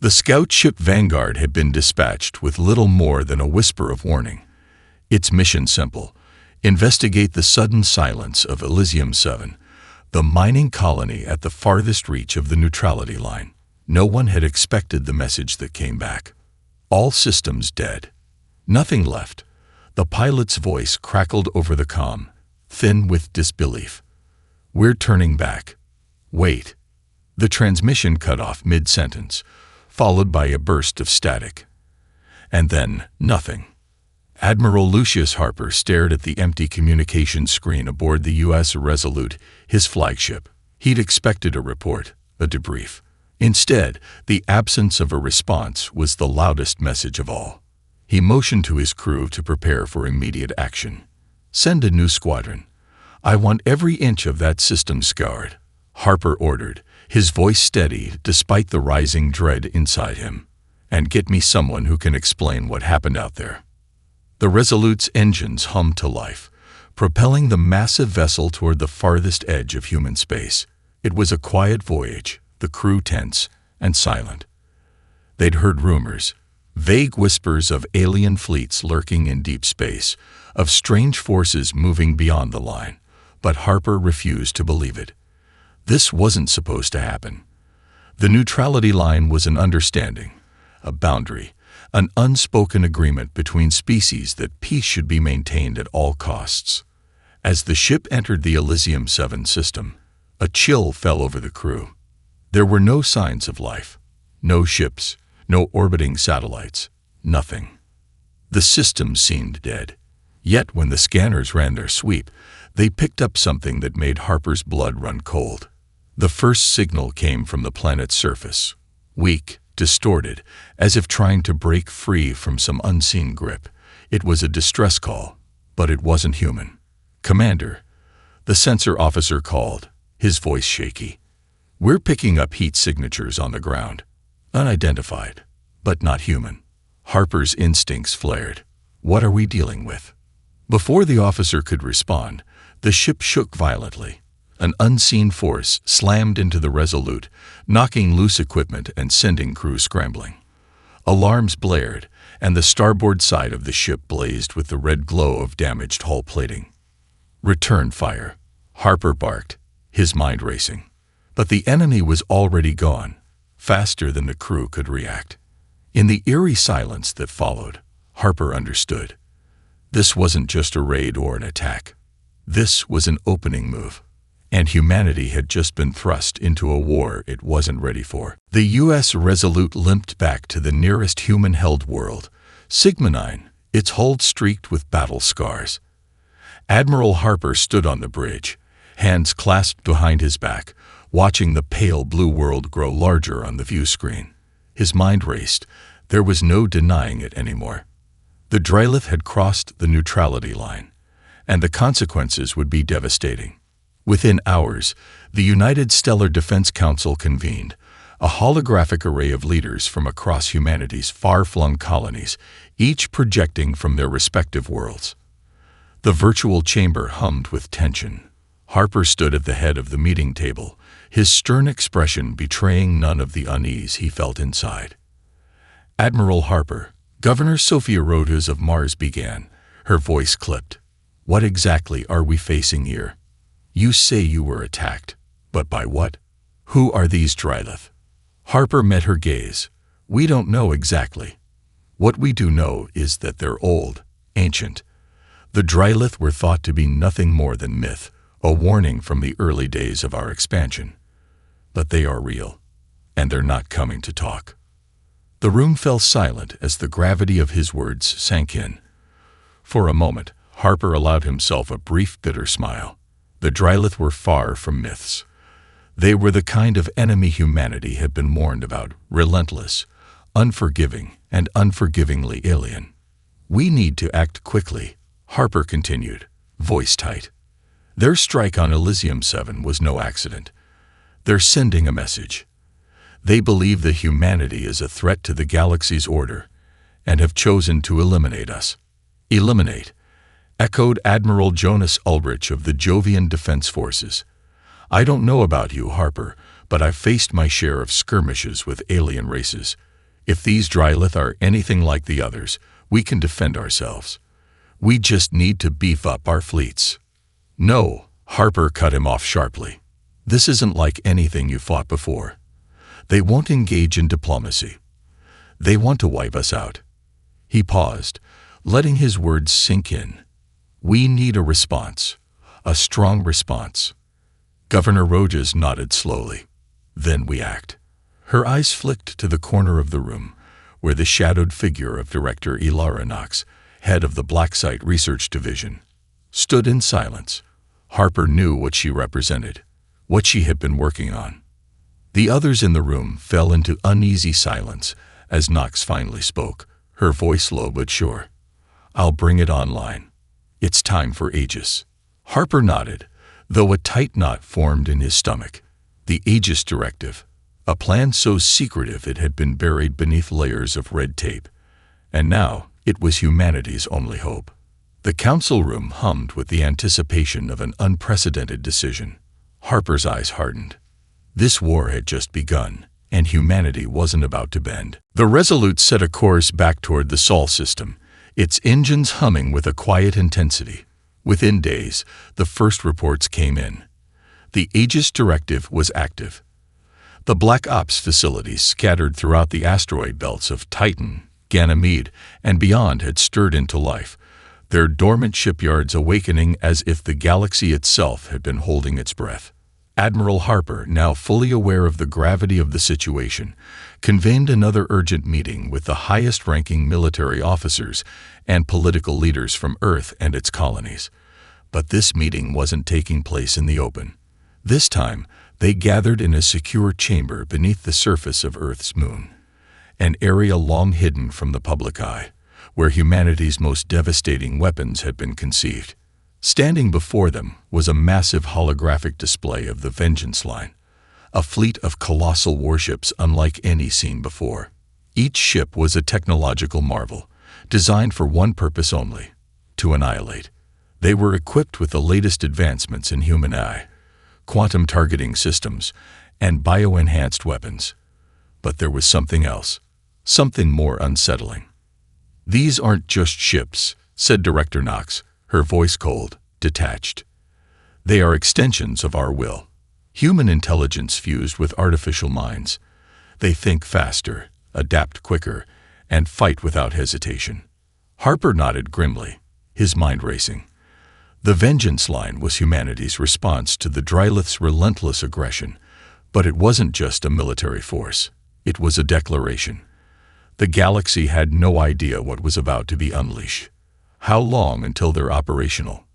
The scout ship Vanguard had been dispatched with little more than a whisper of warning. Its mission simple: investigate the sudden silence of Elysium 7, the mining colony at the farthest reach of the neutrality line. No one had expected the message that came back. All systems dead. Nothing left. The pilot's voice crackled over the comm, thin with disbelief. We're turning back. Wait. The transmission cut off mid-sentence, followed by a burst of static. And then, nothing. Admiral Lucius Harper stared at the empty communication screen aboard the U.S. Resolute, his flagship. He'd expected a report, a debrief. Instead, the absence of a response was the loudest message of all. He motioned to his crew to prepare for immediate action. Send a new squadron. I want every inch of that system scoured, Harper ordered, his voice steady despite the rising dread inside him. And get me someone who can explain what happened out there. The Resolute's engines hummed to life, propelling the massive vessel toward the farthest edge of human space. It was a quiet voyage, the crew tense and silent. They'd heard rumors, vague whispers of alien fleets lurking in deep space, of strange forces moving beyond the line, but Harper refused to believe it. This wasn't supposed to happen. The neutrality line was an understanding, a boundary, an unspoken agreement between species that peace should be maintained at all costs. As the ship entered the Elysium 7 system, a chill fell over the crew. There were no signs of life, no ships, no orbiting satellites, nothing. The system seemed dead. Yet when the scanners ran their sweep, they picked up something that made Harper's blood run cold. The first signal came from the planet's surface, weak, distorted, as if trying to break free from some unseen grip. It was a distress call, but it wasn't human. "Commander," the sensor officer called, his voice shaky. "We're picking up heat signatures on the ground. Unidentified, but not human." Harper's instincts flared. What are we dealing with? Before the officer could respond, the ship shook violently. An unseen force slammed into the Resolute, knocking loose equipment and sending crew scrambling. Alarms blared, and the starboard side of the ship blazed with the red glow of damaged hull plating. "Return fire," Harper barked, his mind racing. But the enemy was already gone, faster than the crew could react. In the eerie silence that followed, Harper understood. This wasn't just a raid or an attack. This was an opening move. And humanity had just been thrust into a war it wasn't ready for. The U.S. Resolute limped back to the nearest human-held world, Sigma 9, its hull streaked with battle scars. Admiral Harper stood on the bridge, hands clasped behind his back, watching the pale blue world grow larger on the view screen. His mind raced. There was no denying it anymore. The Drylith had crossed the neutrality line, and the consequences would be devastating. Within hours, the United Stellar Defense Council convened, a holographic array of leaders from across humanity's far-flung colonies, each projecting from their respective worlds. The virtual chamber hummed with tension. Harper stood at the head of the meeting table, his stern expression betraying none of the unease he felt inside. "Admiral Harper," Governor Sophia Rodas of Mars began, her voice clipped. "What exactly are we facing here? You say you were attacked, but by what? Who are these Drylith?" Harper met her gaze. "We don't know exactly. What we do know is that they're old, ancient. The Drylith were thought to be nothing more than myth, a warning from the early days of our expansion. But they are real, and they're not coming to talk." The room fell silent as the gravity of his words sank in. For a moment, Harper allowed himself a brief bitter smile. The Drylith were far from myths. They were the kind of enemy humanity had been warned about, relentless, unforgiving, and unforgivingly alien. "We need to act quickly," Harper continued, voice tight. "Their strike on Elysium 7 was no accident. They're sending a message. They believe that humanity is a threat to the galaxy's order, and have chosen to eliminate us." "Eliminate," echoed Admiral Jonas Ulrich of the Jovian Defense Forces. "I don't know about you, Harper, but I've faced my share of skirmishes with alien races. If these Drylith are anything like the others, we can defend ourselves. We just need to beef up our fleets." "No," Harper cut him off sharply. "This isn't like anything you fought before. They won't engage in diplomacy. They want to wipe us out." He paused, letting his words sink in. "We need a response, a strong response." Governor Rojas nodded slowly. "Then we act." Her eyes flicked to the corner of the room, where the shadowed figure of Director Ilara Knox, head of the Black Site Research Division, stood in silence. Harper knew what she represented, what she had been working on. The others in the room fell into uneasy silence as Knox finally spoke, her voice low but sure. "I'll bring it online. It's time for Aegis." Harper nodded, though a tight knot formed in his stomach. The Aegis Directive, a plan so secretive it had been buried beneath layers of red tape. And now it was humanity's only hope. The council room hummed with the anticipation of an unprecedented decision. Harper's eyes hardened. This war had just begun, and humanity wasn't about to bend. The Resolute set a course back toward the Sol system, its engines humming with a quiet intensity. Within days, the first reports came in. The Aegis Directive was active. The Black Ops facilities scattered throughout the asteroid belts of Titan, Ganymede, and beyond had stirred into life, their dormant shipyards awakening as if the galaxy itself had been holding its breath. Admiral Harper, now fully aware of the gravity of the situation, convened another urgent meeting with the highest-ranking military officers and political leaders from Earth and its colonies. But this meeting wasn't taking place in the open. This time, they gathered in a secure chamber beneath the surface of Earth's moon, an area long hidden from the public eye, where humanity's most devastating weapons had been conceived. Standing before them was a massive holographic display of the Vengeance Line, a fleet of colossal warships unlike any seen before. Each ship was a technological marvel, designed for one purpose only: to annihilate. They were equipped with the latest advancements in human AI, quantum targeting systems, and bio-enhanced weapons. But there was something else, something more unsettling. "These aren't just ships," said Director Knox, her voice cold, detached. "They are extensions of our will. Human intelligence fused with artificial minds. They think faster, adapt quicker, and fight without hesitation." Harper nodded grimly, his mind racing. The Vengeance Line was humanity's response to the Drylith's relentless aggression, but it wasn't just a military force. It was a declaration. The galaxy had no idea what was about to be unleashed. "How long until they're operational?"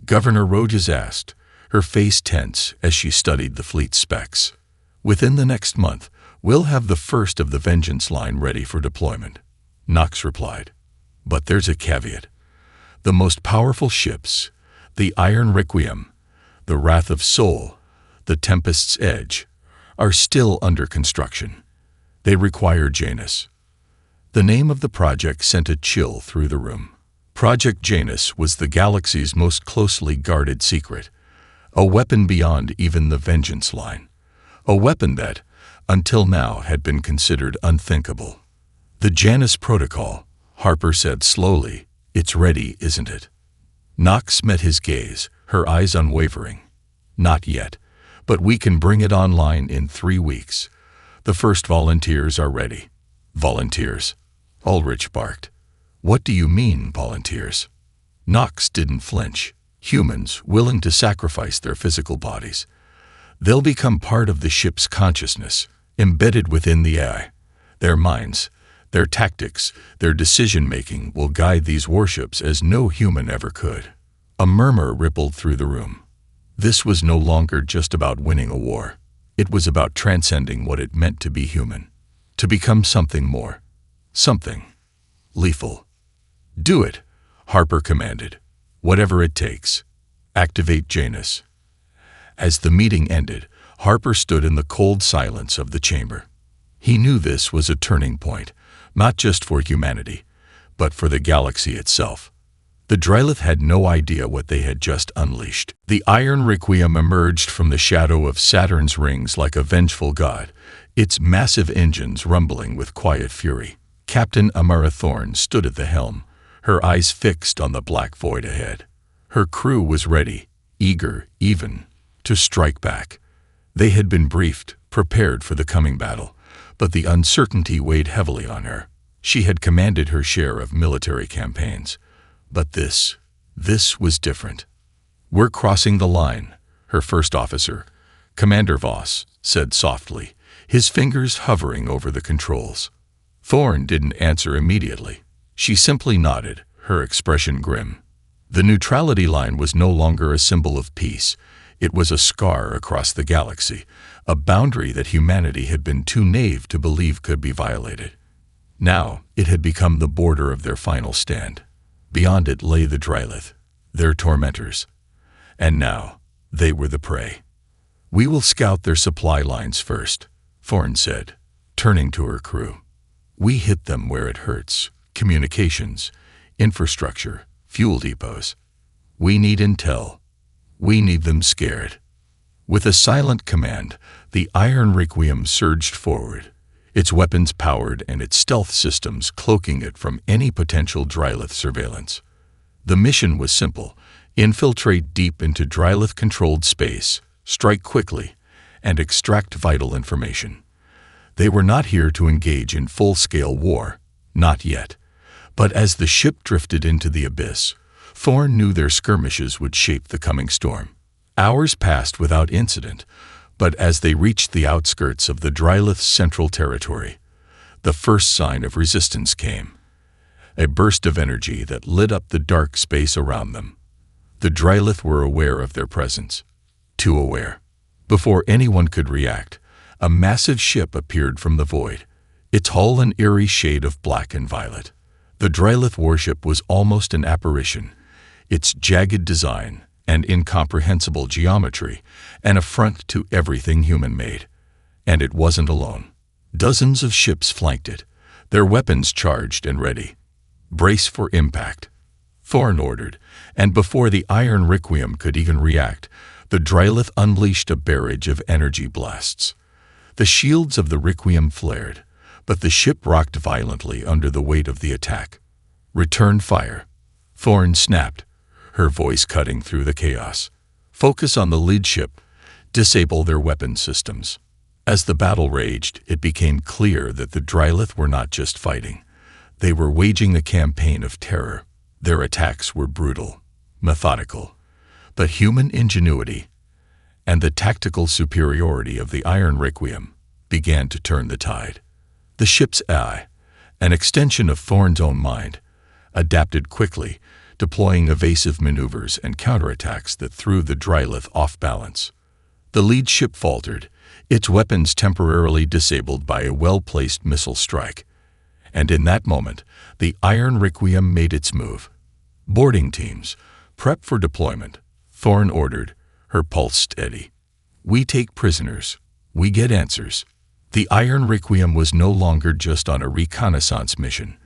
Governor Rojas asked, her face tense as she studied the fleet specs. "Within the next month, we'll have the first of the Vengeance Line ready for deployment," Knox replied. "But there's a caveat. The most powerful ships, the Iron Requiem, the Wrath of Sol, the Tempest's Edge, are still under construction. They require Janus." The name of the project sent a chill through the room. Project Janus was the galaxy's most closely guarded secret, a weapon beyond even the Vengeance Line, a weapon that, until now, had been considered unthinkable. "The Janus Protocol," Harper said slowly. "It's ready, isn't it?" Knox met his gaze, her eyes unwavering. "Not yet, but we can bring it online in 3 weeks. The first volunteers are ready." "Volunteers?" Ulrich barked. "What do you mean, volunteers?" Knox didn't flinch. "Humans willing to sacrifice their physical bodies. They'll become part of the ship's consciousness, embedded within the AI. Their minds, their tactics, their decision-making will guide these warships as no human ever could." A murmur rippled through the room. This was no longer just about winning a war. It was about transcending what it meant to be human, to become something more, something lethal. "Do it," Harper commanded. "Whatever it takes. Activate Janus." As the meeting ended, Harper stood in the cold silence of the chamber. He knew this was a turning point, not just for humanity, but for the galaxy itself. The Drylith had no idea what they had just unleashed. The Iron Requiem emerged from the shadow of Saturn's rings like a vengeful god, its massive engines rumbling with quiet fury. Captain Amara Thorne stood at the helm, her eyes fixed on the black void ahead. Her crew was ready, eager, even, to strike back. They had been briefed, prepared for the coming battle, but the uncertainty weighed heavily on her. She had commanded her share of military campaigns. But this was different. "We're crossing the line," her first officer, Commander Voss, said softly, his fingers hovering over the controls. Thorne didn't answer immediately. She simply nodded, her expression grim. The neutrality line was no longer a symbol of peace. It was a scar across the galaxy, a boundary that humanity had been too naive to believe could be violated. Now it had become the border of their final stand. Beyond it lay the Drylith, their tormentors. And now they were the prey. "We will scout their supply lines first," Thorne said, turning to her crew. "We hit them where it hurts: communications, infrastructure, fuel depots. We need intel. We need them scared." With a silent command, the Iron Requiem surged forward, its weapons powered and its stealth systems cloaking it from any potential Drylith surveillance. The mission was simple: infiltrate deep into Drylith-controlled space, strike quickly, and extract vital information. They were not here to engage in full-scale war, not yet. But as the ship drifted into the abyss, Thorne knew their skirmishes would shape the coming storm. Hours passed without incident, but as they reached the outskirts of the Drylith's central territory, the first sign of resistance came. A burst of energy that lit up the dark space around them. The Drylith were aware of their presence. Too aware. Before anyone could react, a massive ship appeared from the void, its hull an eerie shade of black and violet. The Drylith warship was almost an apparition, its jagged design and incomprehensible geometry an affront to everything human-made. And it wasn't alone. Dozens of ships flanked it, their weapons charged and ready. "Brace for impact," Thorne ordered, and before the Iron Requiem could even react, the Drylith unleashed a barrage of energy blasts. The shields of the Requiem flared, but the ship rocked violently under the weight of the attack. "Return fire," Thorne snapped, her voice cutting through the chaos. "Focus on the lead ship. Disable their weapon systems." As the battle raged, it became clear that the Drylith were not just fighting. They were waging a campaign of terror. Their attacks were brutal, methodical, but human ingenuity and the tactical superiority of the Iron Requiem began to turn the tide. The ship's AI, an extension of Thorne's own mind, adapted quickly, deploying evasive maneuvers and counterattacks that threw the Drylith off balance. The lead ship faltered, its weapons temporarily disabled by a well-placed missile strike. And in that moment, the Iron Requiem made its move. "Boarding teams, prep for deployment," Thorne ordered, her pulse steady. "We take prisoners. We get answers." The Iron Requiem was no longer just on a reconnaissance mission.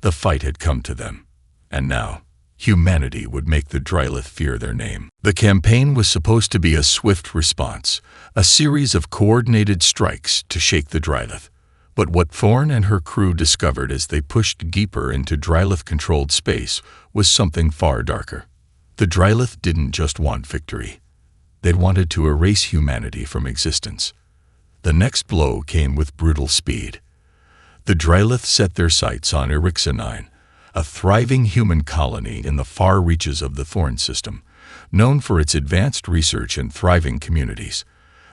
The fight had come to them. And now, humanity would make the Drylith fear their name. The campaign was supposed to be a swift response, a series of coordinated strikes to shake the Drylith. But what Thorne and her crew discovered as they pushed deeper into Drylith-controlled space was something far darker. The Drylith didn't just want victory. They'd wanted to erase humanity from existence. The next blow came with brutal speed. The Drylith set their sights on Erixa 9, a thriving human colony in the far reaches of the Thorne system, known for its advanced research and thriving communities.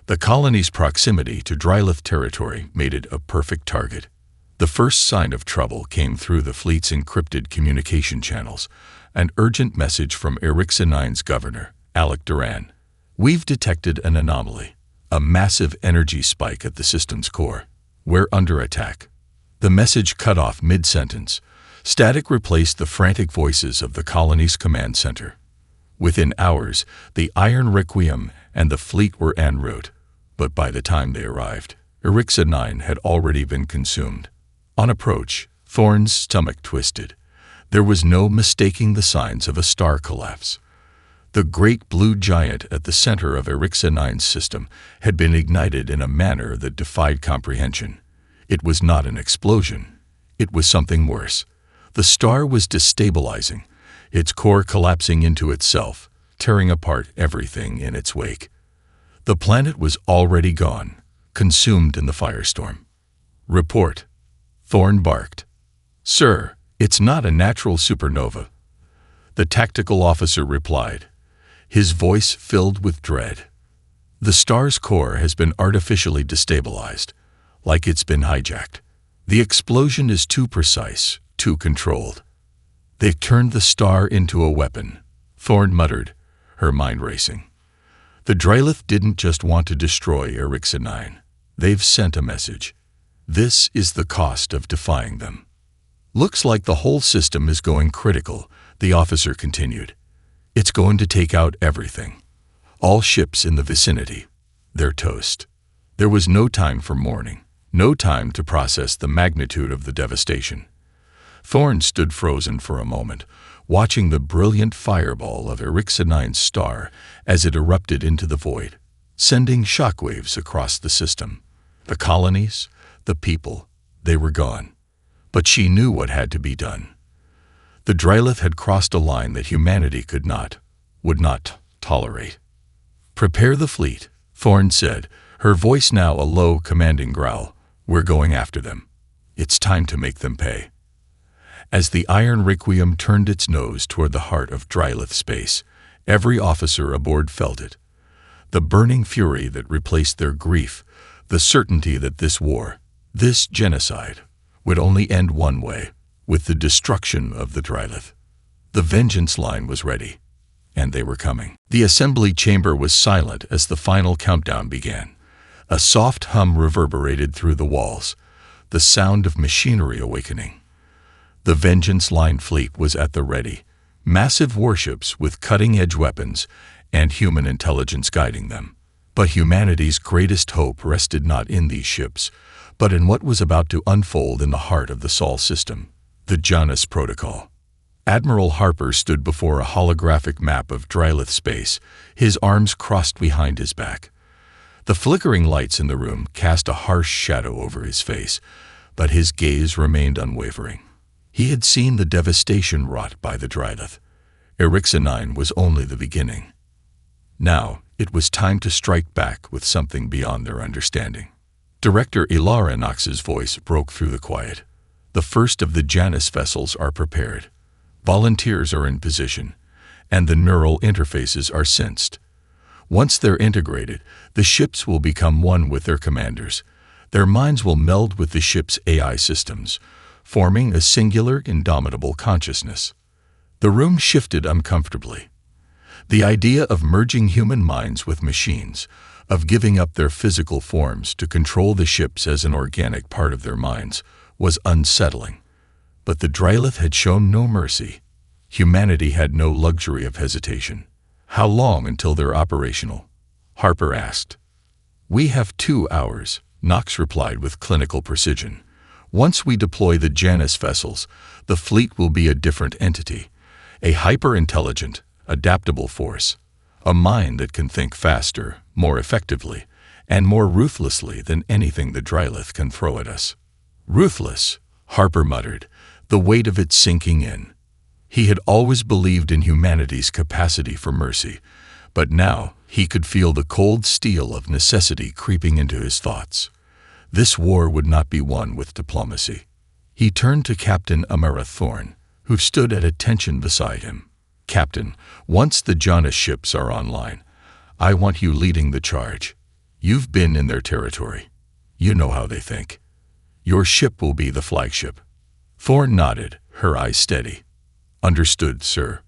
The colony's proximity to Drylith territory made it a perfect target. The first sign of trouble came through the fleet's encrypted communication channels, an urgent message from Erixa 9's governor, Alec Duran. "We've detected an anomaly, a massive energy spike at the system's core. We're under attack." The message cut off mid-sentence. Static replaced the frantic voices of the colony's command center. Within hours, the Iron Requiem and the fleet were en route. But by the time they arrived, Erixa 9 had already been consumed. On approach, Thorne's stomach twisted. There was no mistaking the signs of a star collapse. The great blue giant at the center of Erixa 9's system had been ignited in a manner that defied comprehension. It was not an explosion. It was something worse. The star was destabilizing, its core collapsing into itself, tearing apart everything in its wake. The planet was already gone, consumed in the firestorm. "Report," Thorne barked. "Sir, it's not a natural supernova," the tactical officer replied, his voice filled with dread. "The star's core has been artificially destabilized, like it's been hijacked. The explosion is too precise, too controlled. They've turned the star into a weapon," Thorne muttered, her mind racing. "The Drylith didn't just want to destroy Erixa 9. They've sent a message. This is the cost of defying them." "Looks like the whole system is going critical," the officer continued. "It's going to take out everything. All ships in the vicinity. They're toast." There was no time for mourning, no time to process the magnitude of the devastation. Thorne stood frozen for a moment, watching the brilliant fireball of Erixa 9's star as it erupted into the void, sending shockwaves across the system. The colonies, the people, they were gone. But she knew what had to be done. The Drylith had crossed a line that humanity would not tolerate. "Prepare the fleet," Thorne said, her voice now a low, commanding growl. "We're going after them. It's time to make them pay." As the Iron Requiem turned its nose toward the heart of Drylith space, every officer aboard felt it. The burning fury that replaced their grief, the certainty that this war, this genocide, would only end one way, with the destruction of the Drylith. The vengeance line was ready, and they were coming. The assembly chamber was silent as the final countdown began. A soft hum reverberated through the walls, the sound of machinery awakening. The vengeance line fleet was at the ready, massive warships with cutting-edge weapons and human intelligence guiding them. But humanity's greatest hope rested not in these ships, but in what was about to unfold in the heart of the Sol system, the Janus Protocol. Admiral Harper stood before a holographic map of Drylith space, his arms crossed behind his back. The flickering lights in the room cast a harsh shadow over his face, but his gaze remained unwavering. He had seen the devastation wrought by the Drylith. Erixa 9 was only the beginning. Now, it was time to strike back with something beyond their understanding. Director Ilara Knox's voice broke through the quiet. "The first of the Janus vessels are prepared. Volunteers are in position, and the neural interfaces are sensed. Once they're integrated, the ships will become one with their commanders. Their minds will meld with the ship's AI systems, forming a singular, indomitable consciousness." The room shifted uncomfortably. The idea of merging human minds with machines, of giving up their physical forms to control the ships as an organic part of their minds, was unsettling. But the Drylith had shown no mercy. Humanity had no luxury of hesitation. "How long until they're operational?" Harper asked. "We have 2 hours," Knox replied with clinical precision. "Once we deploy the Janus vessels, the fleet will be a different entity, a hyper-intelligent, adaptable force, a mind that can think faster, more effectively, and more ruthlessly than anything the Drylith can throw at us." "Ruthless," Harper muttered, the weight of it sinking in. He had always believed in humanity's capacity for mercy, but now he could feel the cold steel of necessity creeping into his thoughts. This war would not be won with diplomacy. He turned to Captain Amara Thorne, who stood at attention beside him. "Captain, once the Janus ships are online, I want you leading the charge. You've been in their territory. You know how they think. Your ship will be the flagship." Thorne nodded, her eyes steady. "Understood, sir."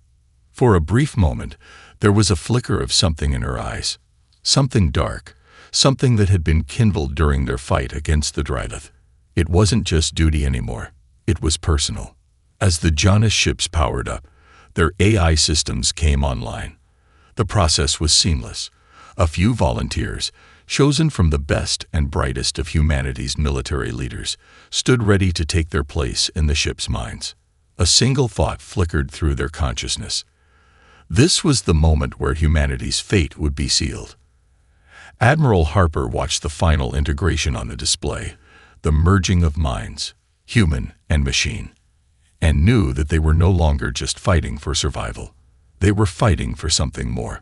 For a brief moment, there was a flicker of something in her eyes. Something dark, something that had been kindled during their fight against the Drylith. It wasn't just duty anymore. It was personal. As the Janus ships powered up, their AI systems came online. The process was seamless. A few volunteers, chosen from the best and brightest of humanity's military leaders, stood ready to take their place in the ship's minds. A single thought flickered through their consciousness. This was the moment where humanity's fate would be sealed. Admiral Harper watched the final integration on the display, the merging of minds, human and machine, and knew that they were no longer just fighting for survival. They were fighting for something more.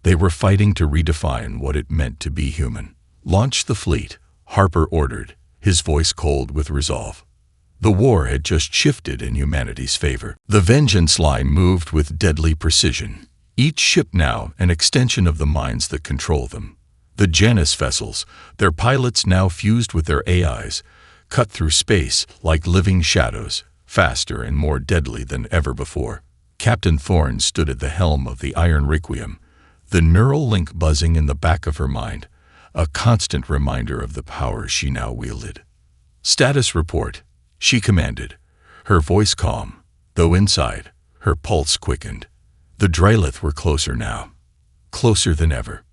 They were fighting to redefine what it meant to be human. "Launch the fleet," Harper ordered, his voice cold with resolve. The war had just shifted in humanity's favor. The Vengeance line moved with deadly precision, each ship now an extension of the minds that control them. The Janus vessels, their pilots now fused with their AIs, cut through space like living shadows, faster and more deadly than ever before. Captain Thorne stood at the helm of the Iron Requiem, the neural link buzzing in the back of her mind, a constant reminder of the power she now wielded. "Status report," she commanded, her voice calm, though inside, her pulse quickened. The Drylith were closer now, closer than ever.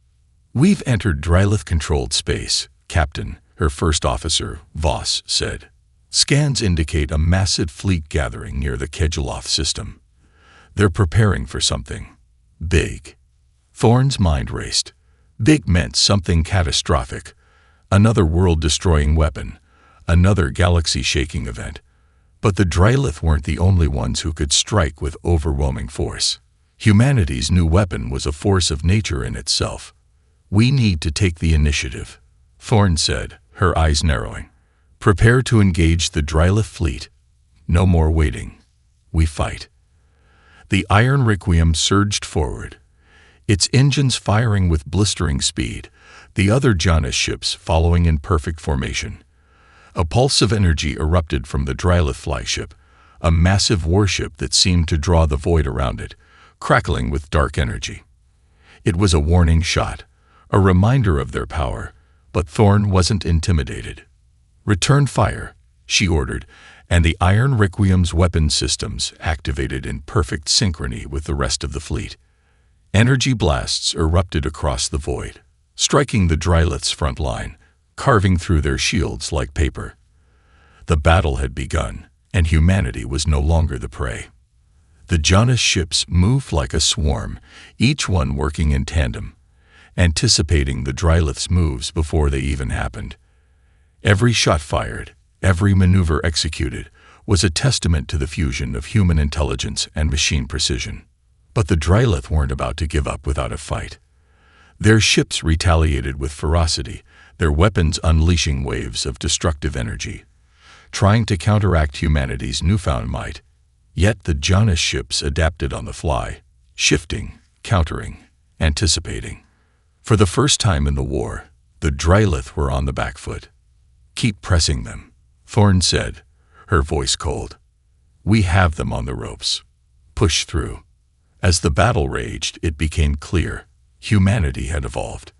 "We've entered Drylith-controlled space, Captain," her first officer, Voss, said. "Scans indicate a massive fleet gathering near the Kedgeloth system. They're preparing for something big." Thorne's mind raced. Big meant something catastrophic, another world-destroying weapon, another galaxy-shaking event. But the Drylith weren't the only ones who could strike with overwhelming force. Humanity's new weapon was a force of nature in itself. "We need to take the initiative," Thorne said, her eyes narrowing. "Prepare to engage the Drylith fleet. No more waiting. We fight." The Iron Requiem surged forward, its engines firing with blistering speed, the other Janus ships following in perfect formation. A pulse of energy erupted from the Drylith flagship, a massive warship that seemed to draw the void around it, crackling with dark energy. It was a warning shot, a reminder of their power, but Thorne wasn't intimidated. "Return fire," she ordered, and the Iron Requiem's weapon systems activated in perfect synchrony with the rest of the fleet. Energy blasts erupted across the void, striking the Drylith's front line, carving through their shields like paper. The battle had begun, and humanity was no longer the prey. The Janus ships moved like a swarm, each one working in tandem, anticipating the Drylith's moves before they even happened. Every shot fired, every maneuver executed, was a testament to the fusion of human intelligence and machine precision. But the Drylith weren't about to give up without a fight. Their ships retaliated with ferocity, their weapons unleashing waves of destructive energy, trying to counteract humanity's newfound might. Yet the Janus ships adapted on the fly, shifting, countering, anticipating. For the first time in the war, the Drylith were on the back foot. "Keep pressing them," Thorne said, her voice cold. "We have them on the ropes. Push through." As the battle raged, it became clear humanity had evolved,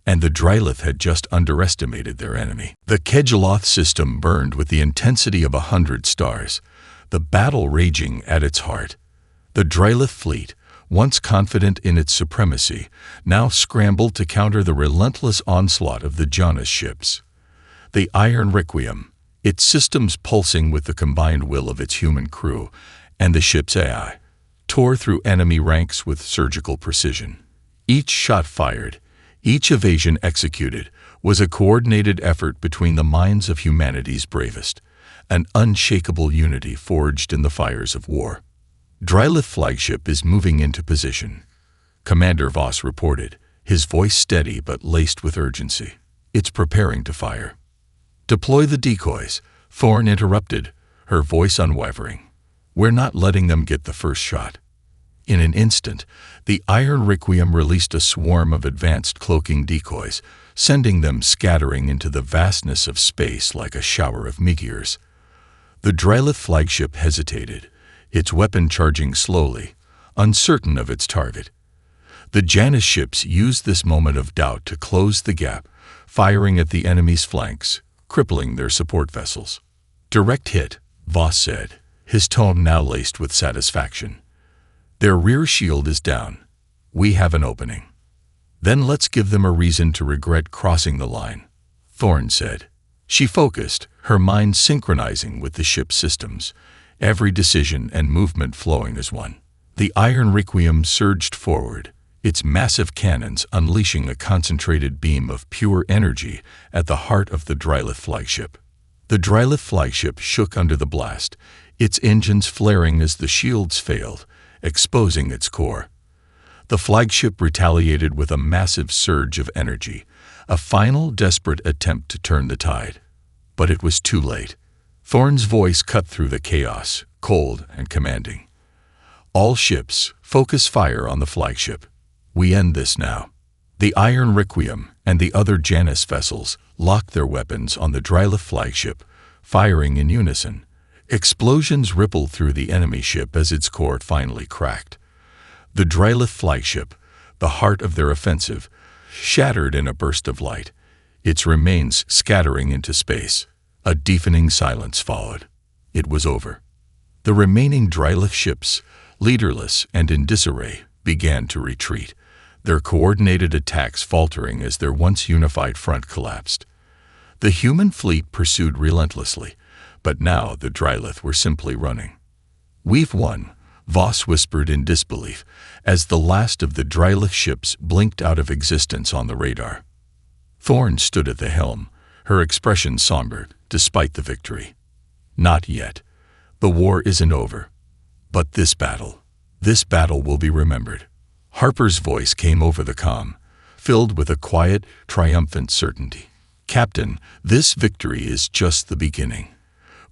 and the Drylith had just underestimated their enemy. The Kedgeloth system burned with the intensity of 100 stars, the battle raging at its heart. The Drylith fleet, once confident in its supremacy, now scrambled to counter the relentless onslaught of the Janus ships. The Iron Requiem, its systems pulsing with the combined will of its human crew, and the ship's AI, tore through enemy ranks with surgical precision. Each shot fired, each evasion executed, was a coordinated effort between the minds of humanity's bravest, an unshakable unity forged in the fires of war. "Drylith flagship is moving into position," Commander Voss reported, his voice steady but laced with urgency. "It's preparing to fire." "Deploy the decoys," Thorne interrupted, her voice unwavering. "We're not letting them get the first shot." In an instant, the Iron Requiem released a swarm of advanced cloaking decoys, sending them scattering into the vastness of space like a shower of meteors. The Drylith flagship hesitated, its weapon charging slowly, uncertain of its target. The Janus ships used this moment of doubt to close the gap, firing at the enemy's flanks, crippling their support vessels. "Direct hit," Voss said, his tone now laced with satisfaction. "Their rear shield is down. We have an opening. Then let's give them a reason to regret crossing the line," Thorne said. She focused, her mind synchronizing with the ship's systems, every decision and movement flowing as one. The Iron Requiem surged forward, its massive cannons unleashing a concentrated beam of pure energy at the heart of the Drylith flagship. The Drylith flagship shook under the blast, its engines flaring as the shields failed, exposing its core. The flagship retaliated with a massive surge of energy, a final desperate attempt to turn the tide. But it was too late. Thorn's voice cut through the chaos, cold and commanding. "All ships, focus fire on the flagship. We end this now." The Iron Requiem and the other Janus vessels locked their weapons on the Drylith flagship, firing in unison. Explosions rippled through the enemy ship as its core finally cracked. The Drylith flagship, the heart of their offensive, shattered in a burst of light, its remains scattering into space. A deafening silence followed. It was over. The remaining Drylith ships, leaderless and in disarray, began to retreat, their coordinated attacks faltering as their once unified front collapsed. The human fleet pursued relentlessly, but now the Drylith were simply running. "We've won," Voss whispered in disbelief, as the last of the Drylith ships blinked out of existence on the radar. Thorn stood at the helm, her expression somber, despite the victory. "Not yet. The war isn't over. But this battle will be remembered." Harper's voice came over the comm, filled with a quiet, triumphant certainty. "Captain, this victory is just the beginning.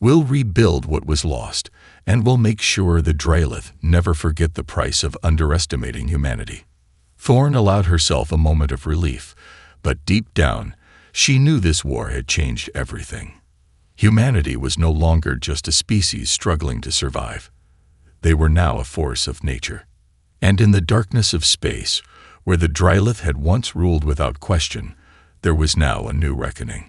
We'll rebuild what was lost, and we'll make sure the Drylith never forget the price of underestimating humanity." Thorn allowed herself a moment of relief, but deep down, she knew this war had changed everything. Humanity was no longer just a species struggling to survive. They were now a force of nature. And in the darkness of space, where the Drylith had once ruled without question, there was now a new reckoning.